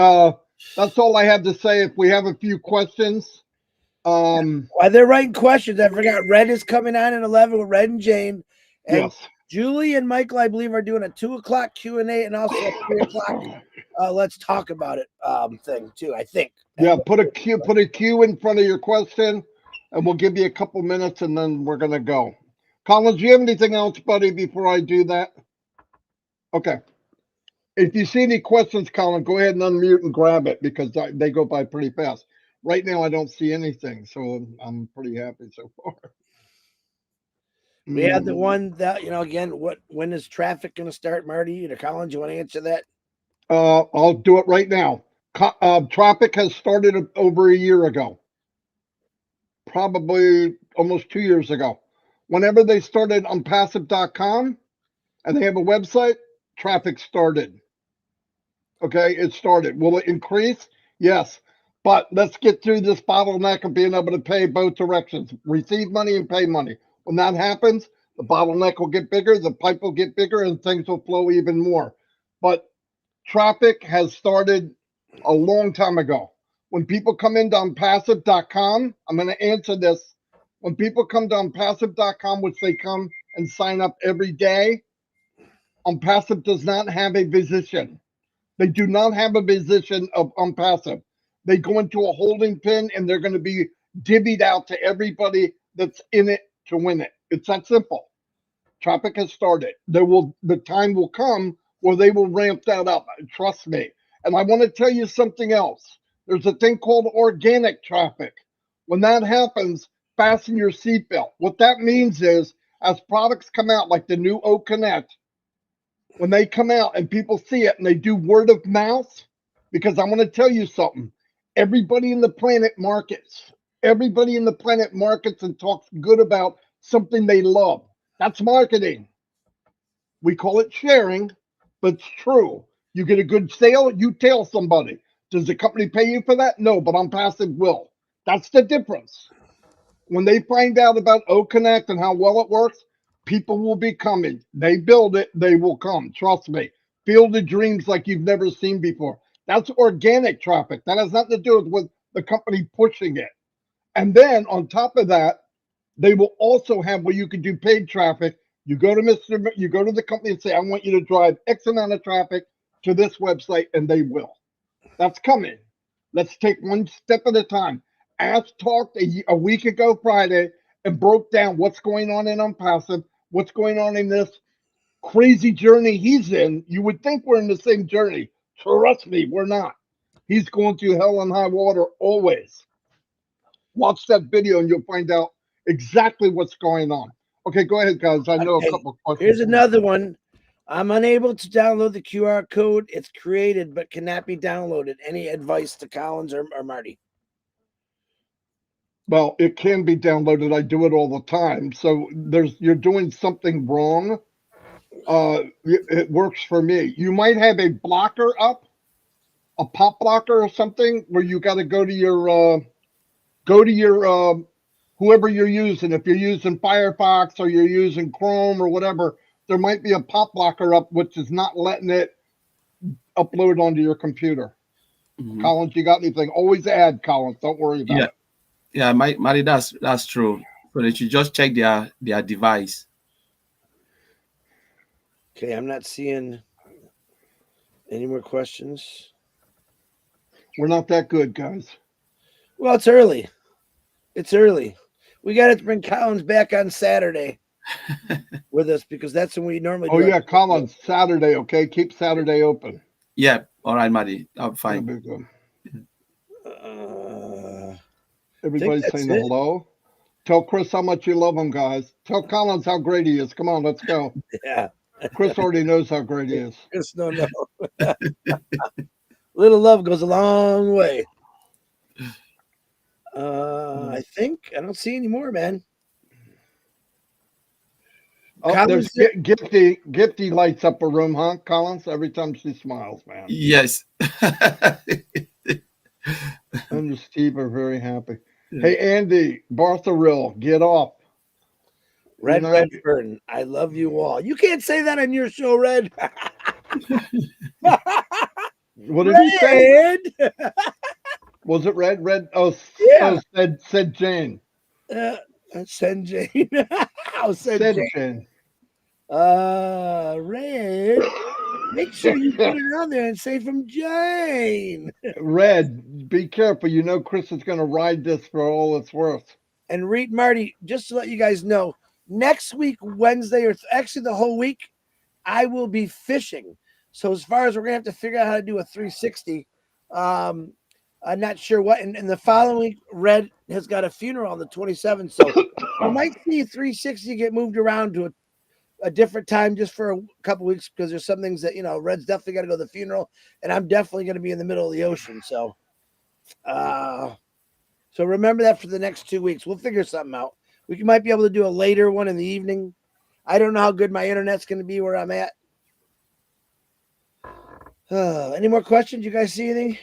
that's all I have to say. If we have a few questions, while they're writing questions, I forgot Red is coming on at 11 with Red and Jane, and yes, Julie and Michael, I believe, are doing a 2:00 Q&A, and also a 3:00. Let's talk about it thing too. I think. Yeah, put a Q in front of your question, and we'll give you a couple minutes, and then we're gonna go. Collins, do you have anything else, buddy, before I do that? Okay. If you see any questions, Colin, go ahead and unmute and grab it, because they go by pretty fast. Right now, I don't see anything, so I'm pretty happy so far. We had the one that, again, when is traffic going to start, Marty? Or Collins, you want to answer that? I'll do it right now. Traffic has started over a year ago, probably almost 2 years ago. Whenever they started ONPASSIVE.com and they have a website, traffic started. Okay, it started. Will it increase? Yes. But let's get through this bottleneck of being able to pay both directions, receive money and pay money. When that happens, the bottleneck will get bigger, the pipe will get bigger, and things will flow even more. But traffic has started a long time ago. When people come into ONPASSIVE.com, I'm going to answer this. When people come to ONPASSIVE.com, which they come and sign up every day, ONPASSIVE does not have a position. They do not have a position of ONPASSIVE. They go into a holding pen and they're going to be divvied out to everybody that's in it to win it. It's that simple. Traffic has started. The time will come where they will ramp that up. Trust me. And I want to tell you something else. There's a thing called organic traffic. When that happens, fasten your seatbelt. What that means is, as products come out, like the new O Connect, when they come out and people see it and they do word of mouth, because I want to tell you something. Everybody in the planet markets. Everybody in the planet markets and talks good about something they love. That's marketing. We call it sharing, but it's true. You get a good sale, you tell somebody. Does the company pay you for that? No, but ONPASSIVE will. That's the difference. When they find out about O Connect and how well it works, people will be coming. They build it, they will come. Trust me. Field of dreams like you've never seen before. That's organic traffic. That has nothing to do with the company pushing it. And then on top of that, they will also have where you can do paid traffic. You go to the company and say, I want you to drive X amount of traffic to this website, and they will. That's coming. Let's take one step at a time. Ash talked a week ago Friday and broke down what's going on in ONPASSIVE, what's going on in this crazy journey he's in. You would think we're in the same journey. Trust me, we're not. He's going through hell and high water always. Watch that video and you'll find out exactly what's going on. Okay, go ahead, guys. I know a couple of questions. Here's another one. I'm unable to download the QR code. It's created but cannot be downloaded. Any advice to Collins or Marty? Well, it can be downloaded. I do it all the time. So you're doing something wrong. It works for me. You might have a blocker up, a pop blocker or something, where you got to go to your whoever you're using. If you're using Firefox or you're using Chrome or whatever, there might be a pop blocker up which is not letting it upload onto your computer. Mhm. Collins, you got anything? Always add, Collins. Don't worry about it. Yeah, Marty, that's true. So they should just check their device. Okay, I'm not seeing any more questions. We're not that good, guys. Well, it's early. It's early. We got to bring Collins back on Saturday with us because that's when we normally do. Oh, yeah, Collins, Saturday, okay? Keep Saturday open. Yeah, all right, Marty. I'm fine. That'll be good. Everybody's saying hello. Tell Chris how much you love him, guys. Tell Collins how great he is. Come on, let's go. Yeah. Chris already knows how great he is. Chris, no. Little love goes a long way. I think I don't see any more, man. Oh, Collins, there's Gifty lights up a room, huh, Collins? Every time she smiles, man. Yes. And Steve are very happy. Hey, Andy, Bartharill, get off. Red Redfern, I love you all. You can't say that on your show, Red. What did he say? Red. Was it Red? Red? Oh, Yeah. said Jane. Send Jane. Said Jane. Red. Make sure you put it on there and say from Jane. Red, be careful. You know Chris is going to ride this for all it's worth. And read Marty, just to let you guys know, next week, Wednesday, or actually the whole week, I will be fishing. So as far as we're going to have to figure out how to do a 360, I'm not sure what. And the following week, Red has got a funeral on the 27th. So I might see 360 get moved around to a different time just for a couple weeks because there's some things that, Red's definitely got to go to the funeral. And I'm definitely going to be in the middle of the ocean. So, so remember that for the next 2 weeks. We'll figure something out. We might be able to do a later one in the evening. I don't know how good my internet's going to be where I'm at. Any more questions? You guys see anything?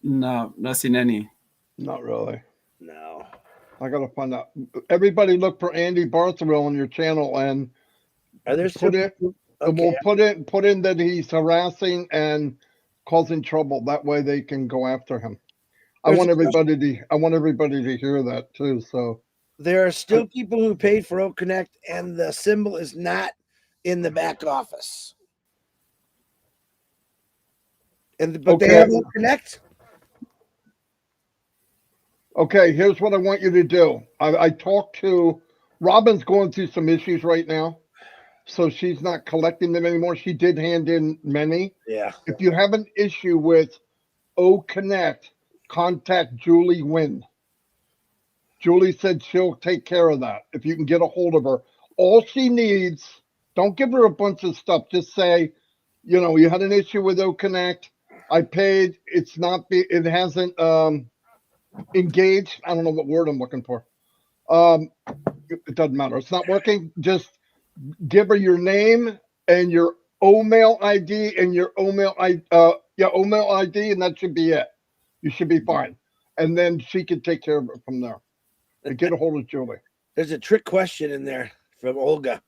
No, not seen any. Not really. No. I got to find out. Everybody look for Andy Bartharill on your channel and are there we'll put in that he's harassing and causing trouble. That way they can go after him. I want everybody to hear that too. So there are still people who paid for Oak Connect and the symbol is not in the back office. But they have Oak Connect. Okay, here's what I want you to do. I talked to Robin's going through some issues right now. So she's not collecting them anymore. She did hand in many. Yeah. If you have an issue with O Connect, contact Julie Wynn. Julie said she'll take care of that if you can get a hold of her. All she needs, don't give her a bunch of stuff. Just say, you had an issue with O Connect. I paid. It hasn't engaged. I don't know what word I'm looking for. It doesn't matter. It's not working. Just give her your name and your OMail ID and your OMail ID, and that should be it. You should be fine. And then she can take care of it from there. And get a hold of Julie. There's a trick question in there from Olga.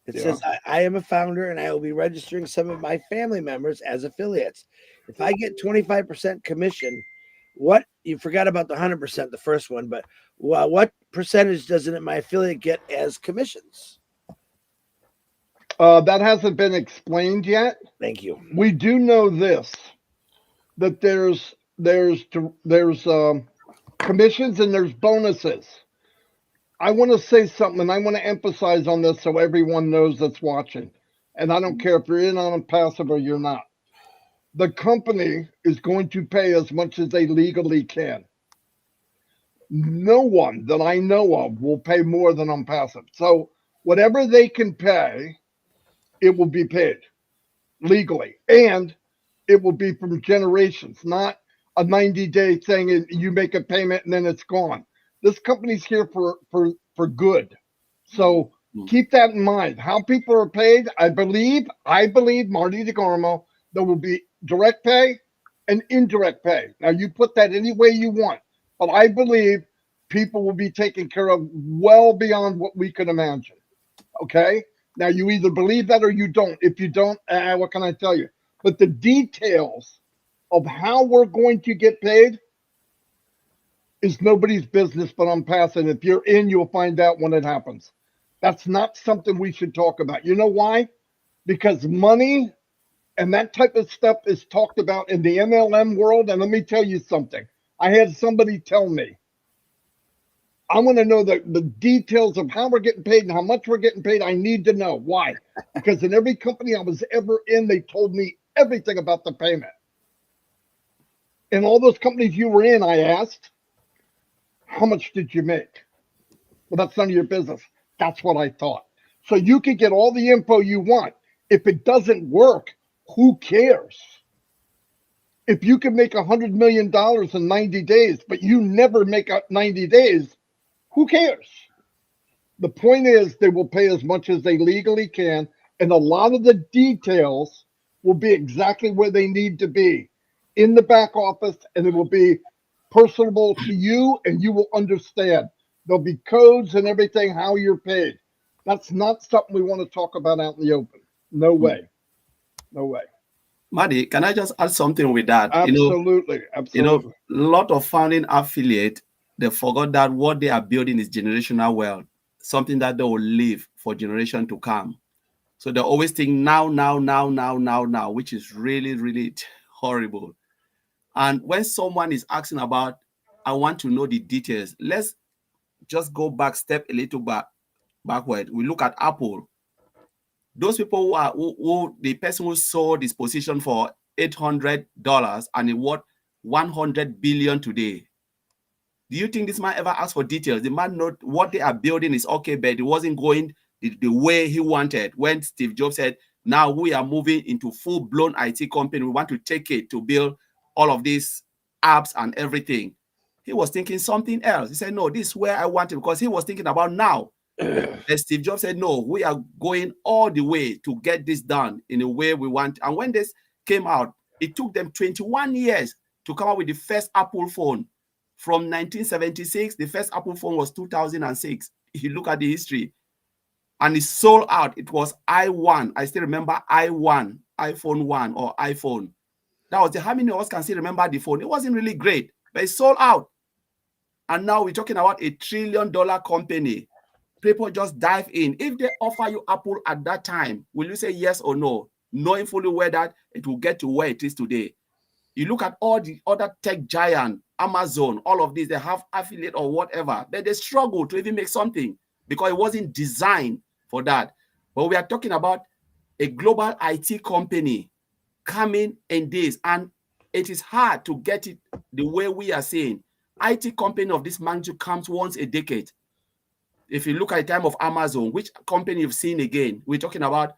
It says, I am a founder and I will be registering some of my family members as affiliates. If I get 25% commission, you forgot about the 100%, the first one, but what percentage doesn't my affiliate get as commissions? That hasn't been explained yet. Thank you. We do know this, that there's commissions and there's bonuses. I want to say something, and I want to emphasize on this so everyone knows that's watching. And I don't care if you're in on passive or you're not. The company is going to pay as much as they legally can. No one that I know of will pay more than ONPASSIVE. So whatever they can pay, it will be paid legally. And it will be from generations, not a 90-day thing and you make a payment and then it's gone. This company's here for good. So keep that in mind. How people are paid, I believe Marty Degarmo, there will be direct pay and indirect pay. Now you put that any way you want, but I believe people will be taken care of well beyond what we can imagine. Okay? Now you either believe that or you don't. If you don't, what can I tell you? But the details of how we're going to get paid is nobody's business but ONPASSIVE. If you're in, you'll find out when it happens. That's not something we should talk about. You know why? Because money and that type of stuff is talked about in the MLM world. And let me tell you something. I had somebody tell me, I want to know the details of how we're getting paid and how much we're getting paid. I need to know. Why? Because in every company I was ever in, they told me everything about the payment. In all those companies you were in, I asked, how much did you make? Well, that's none of your business. That's what I thought. So you can get all the info you want. If it doesn't work, who cares? If you can make $100 million in 90 days, but you never make up 90 days, who cares? The point is they will pay as much as they legally can, and a lot of the details will be exactly where they need to be in the back office, and it will be personable to you, and you will understand. There'll be codes and everything, how you're paid. That's not something we want to talk about out in the open. No way. No way. Marty, can I just add something with that? Absolutely. Absolutely. A lot of founding affiliate, they forgot that what they are building is generational wealth, something that they will live for generation to come. So they always think now, which is really, really horrible. And when someone is asking about, I want to know the details, let's just go back, step a little backward. We look at Apple. Those people who the person who sold this position for $800 and it worth $100 billion today. Do you think this man ever asked for details? The man know what they are building is okay, but it wasn't going the way he wanted. When Steve Jobs said, now we are moving into full-blown IT company, we want to take it to build all of these apps and everything. He was thinking something else. He said, no, this is where I want it, because he was thinking about now. And Steve Jobs said, no, we are going all the way to get this done in a way we want. And when this came out, it took them 21 years to come up with the first Apple phone. From 1976, the first Apple phone was 2006. If you look at the history, and it sold out. It was i1. I still remember i1, iPhone 1 or iPhone. That was how many of us can still remember the phone? It wasn't really great, but it sold out. And now we're talking about $1 trillion company. People just dive in. If they offer you Apple at that time, will you say yes or no? Knowing fully well that it will get to where it is today. You look at all the other tech giants, Amazon, all of these, they have affiliate or whatever, but they struggle to even make something because it wasn't designed for that. But we are talking about a global IT company coming in this, and it is hard to get it the way we are saying. IT company of this magnitude comes once a decade. If you look at the time of Amazon, which company you've seen again? We're talking about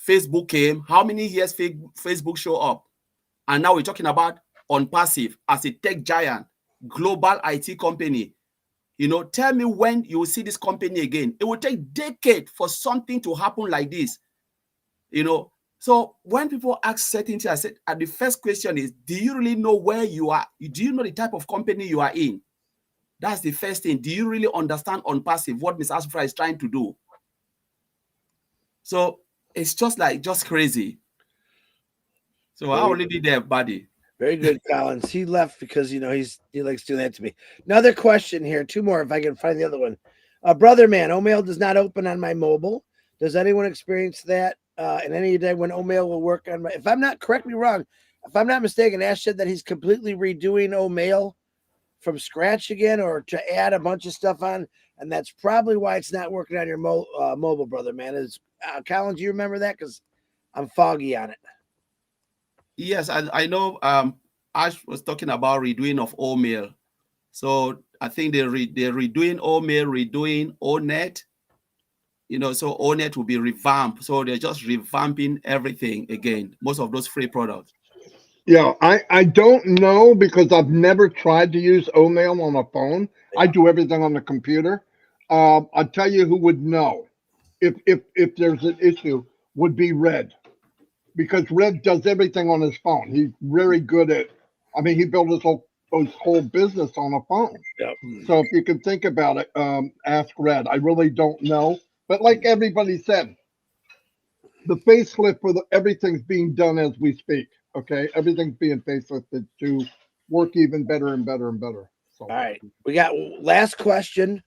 Facebook came. How many years Facebook show up? And now we're talking about ONPASSIVE as a tech giant, global IT company. You know, tell me when you will see this company again. It will take decades for something to happen like this. You know, so when people ask certain things, I said, the first question is, do you really know where you are? Do you know the type of company you are in? That's the first thing. Do you really understand ONPASSIVE, what Ms. Asufra is trying to do? So it's just crazy. So I will leave it there, buddy. Very good, Collins. He left because he likes doing that to me. Another question here, two more if I can find the other one. Brother man, Omail does not open on my mobile. Does anyone experience that in any day when Omail will work on my? If I'm not, correct me wrong. If I'm not mistaken, Ash said that he's completely redoing Omail from scratch again or to add a bunch of stuff on? And that's probably why it's not working on your mobile, brother, man. Is Colin, do you remember that? Because I'm foggy on it. Yes, I know. Ash was talking about redoing of OMail. So I think they're redoing OMail, redoing ONet. You know, so ONet will be revamped. So they're just revamping everything again. Most of those free products. Yeah, I don't know because I've never tried to use OMail on a phone. Yeah. I do everything on the computer. I'll tell you who would know if there's an issue would be Red, because Red does everything on his phone. He's very good at. I mean, he built his whole business on a phone. Yep. So if you can think about it, ask Red. I really don't know, but like everybody said, the facelift for everything's being done as we speak. Okay, everything's being facelifted to work even better and better and better. So, All right, we got last question,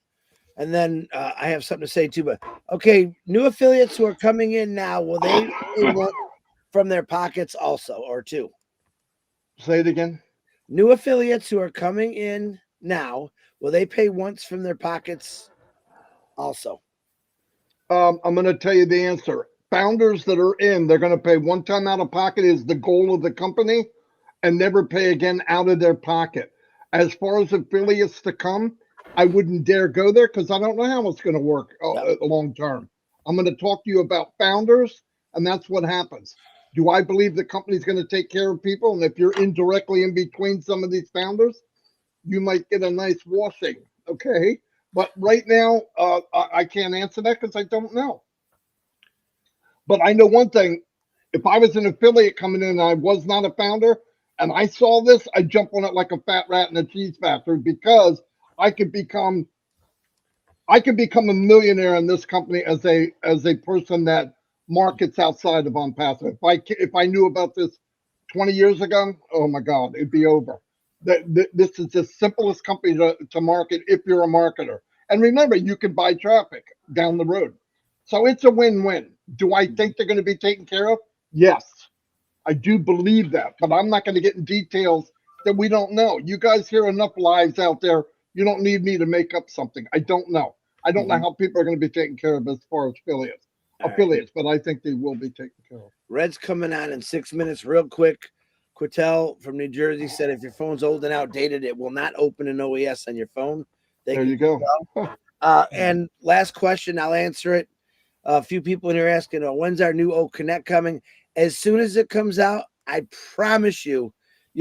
and then I have something to say too. But okay, new affiliates who are coming in now, will they pay one from their pockets also, or two? say it again. New affiliates who are coming in now, will they pay once from their pockets also? I'm going to tell you the answer. Founders that are in, they're going to pay one time out of pocket is the goal of the company, and never pay again out of their pocket. As far as affiliates to come, I wouldn't dare go there because I don't know how it's going to work long term. I'm going to talk to you about founders, and that's what happens. Do I believe the company's going to take care of people? And if you're indirectly in between some of these founders, you might get a nice washing. Okay. But right now, I can't answer that because I don't know. But I know one thing. If I was an affiliate coming in and I was not a founder and I saw this, I'd jump on it like a fat rat in a cheese factory because I could become a millionaire in this company as a person that markets outside of ONPASSIVE. If I knew about this 20 years ago, oh my God, it'd be over. This is the simplest company to market if you're a marketer. And remember, you can buy traffic down the road. So it's a win-win. Do I think they're going to be taken care of? Yes, I do believe that. But I'm not going to get in details that we don't know. You guys hear enough lies out there. You don't need me to make up something. I don't know. I don't know how people are going to be taken care of as far as affiliates, but I think they will be taken care of. Red's coming on in 6 minutes, real quick. Quittel from New Jersey said if your phone's old and outdated, it will not open an OES on your phone. There you go. And last question, I'll answer it. A few people in here asking, when's our new O Connect coming? As soon as it comes out, I promise you'll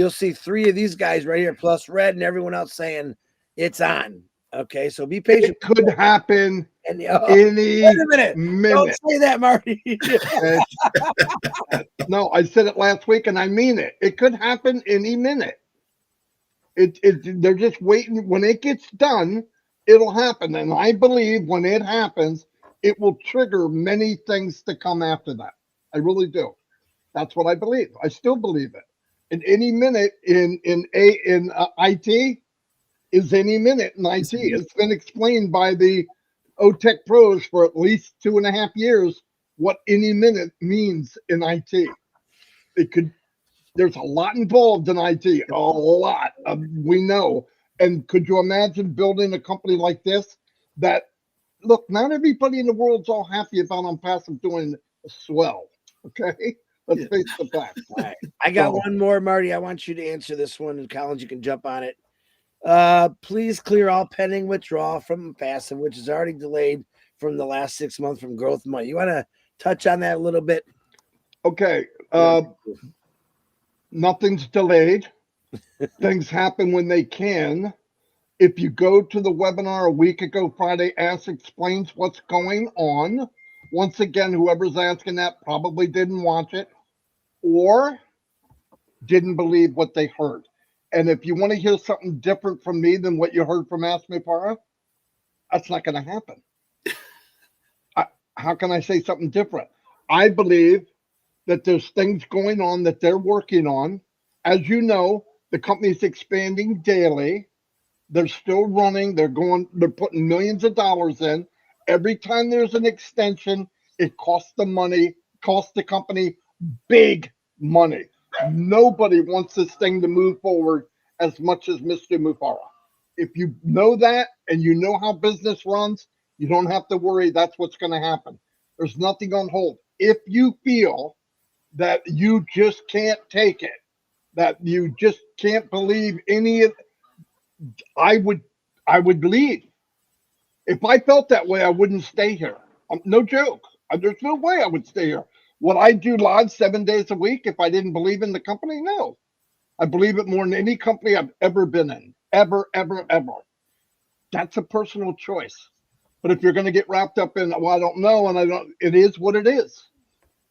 see 3 of these guys right here, plus Red and everyone else saying it's on. Okay, so be patient. It could happen any wait a minute. Don't say that, Marty. No, I said it last week, and I mean it. It could happen any minute. They're just waiting. When it gets done, it'll happen. And I believe when it happens, it will trigger many things to come after that. I really do. That's what I believe. I still believe it. And any minute in IT is any minute in IT. It's been explained by the OTech pros for at least 2.5 years what any minute means in IT. There's a lot involved in IT, a lot. We know. And could you imagine building a company like this that, look, not everybody in the world's all happy about ONPASSIVE doing swell. Okay? Let's face the facts. All right. I got one more, Marty. I want you to answer this one, and Collins, you can jump on it. Please clear all pending withdrawal from ONPASSIVE, which is already delayed from the last 6 months from growth money. You want to touch on that a little bit? Okay. Nothing's delayed. Things happen when they can. If you go to the webinar a week ago, Friday, Ask explains what's going on. Once again, whoever's asking that probably didn't watch it or didn't believe what they heard. And if you want to hear something different from me than what you heard from Ask Mufare, that's not going to happen. How can I say something different? I believe that there's things going on that they're working on. As you know, the company's expanding daily. They're still running. They're putting millions of dollars in. Every time there's an extension, it costs the company big money. Nobody wants this thing to move forward as much as Mr. Mufare. If you know that and you know how business runs, you don't have to worry that's what's going to happen. There's nothing on hold. If you feel that you just can't take it, that you just can't believe any of, I would leave. If I felt that way, I wouldn't stay here. No joke. There's no way I would stay here. Would I do live 7 days a week if I didn't believe in the company? No. I believe it more than any company I've ever been in. Ever, ever, ever. That's a personal choice. But if you're going to get wrapped up in, well, I don't know, and it is what it is.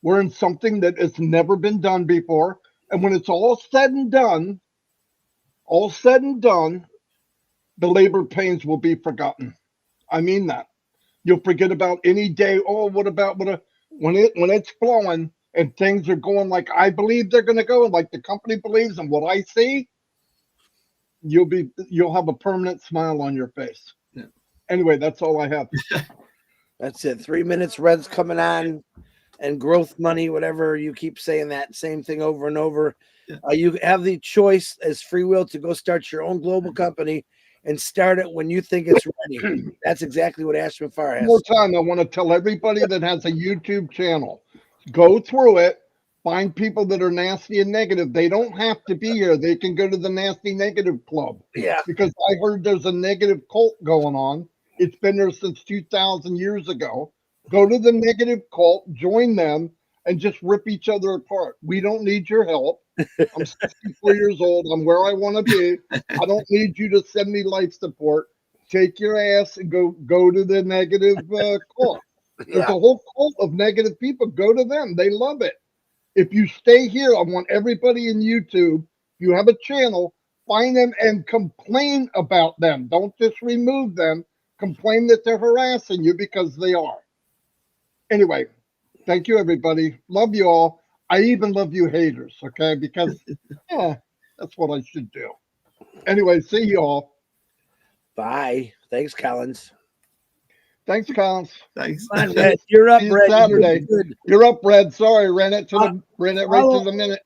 We're in something that has never been done before. And when it's all said and done, the labor pains will be forgotten. I mean that. You'll forget about any day. Oh, when it's flowing and things are going like I believe they're going to go, and like the company believes, and what I see, you'll have a permanent smile on your face. Yeah. Anyway, that's all I have. That's it. 3 minutes. Red's coming on, and growth money, whatever you keep saying that same thing over and over. Yeah. You have the choice as free will to go start your own global company and start it when you think it's ready. That's exactly what Ash MUFAREH has. One more time, I want to tell everybody that has a YouTube channel, go through it, find people that are nasty and negative. They don't have to be here. They can go to the Nasty Negative Club. Yeah. Because I heard there's a negative cult going on. It's been there since 2,000 years ago. Go to the negative cult, join them, and just rip each other apart. We don't need your help. I'm 64 years old. I'm where I want to be. I don't need you to send me life support. Take your ass and go to the negative cult. There's a whole cult of negative people. Go to them. They love it. If you stay here, I want everybody in YouTube, if you have a channel, find them and complain about them. Don't just remove them. Complain that they're harassing you, because they are. Anyway, thank you, everybody. Love you all. I even love you haters, okay? Because, that's what I should do. Anyway, see you all. Bye. Thanks, Collins. Thanks, Collins. Thanks. Come on, Red. You're up, See you Red. Saturday. You're good. You're up, Red. Sorry, ran it right to the minute.